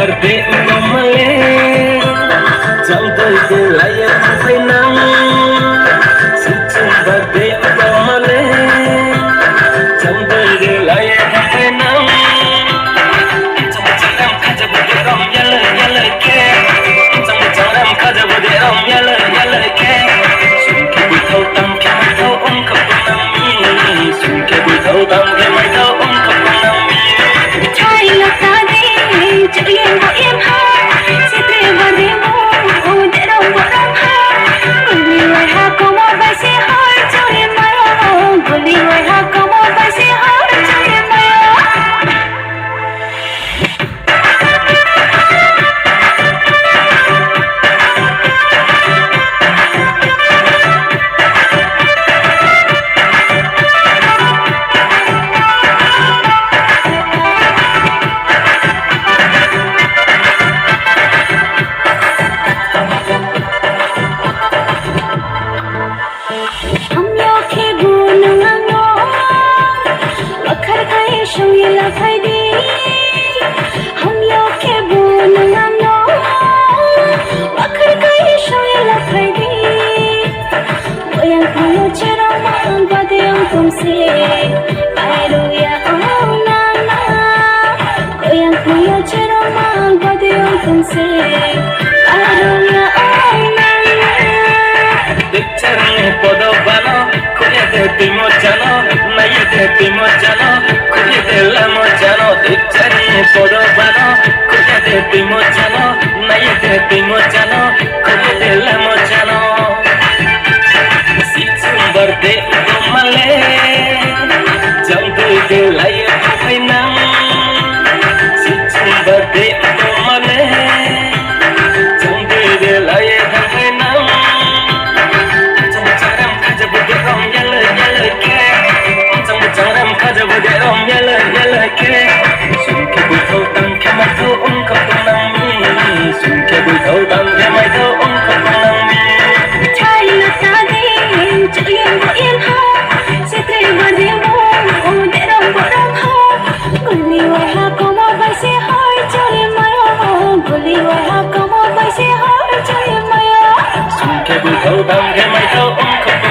verde ngomale jam tới de laya phải nang sichum verde ngomale jam tới de laya phải nang cham cham khaja bude rom yala yala ke cham cham khaja bude rom yala yala ke sun ke bi thau tam ke mai thau om khap nam mi sun ke bi thau tam ke mai thau om khap nam mi chai lata de chuyen bo em ha sitre verde mo de rom bo rom ha guli wai ha komo bai se har chore mayo guli wai ha komo bai se har chore mayo thâu tam ke mai thâu om khap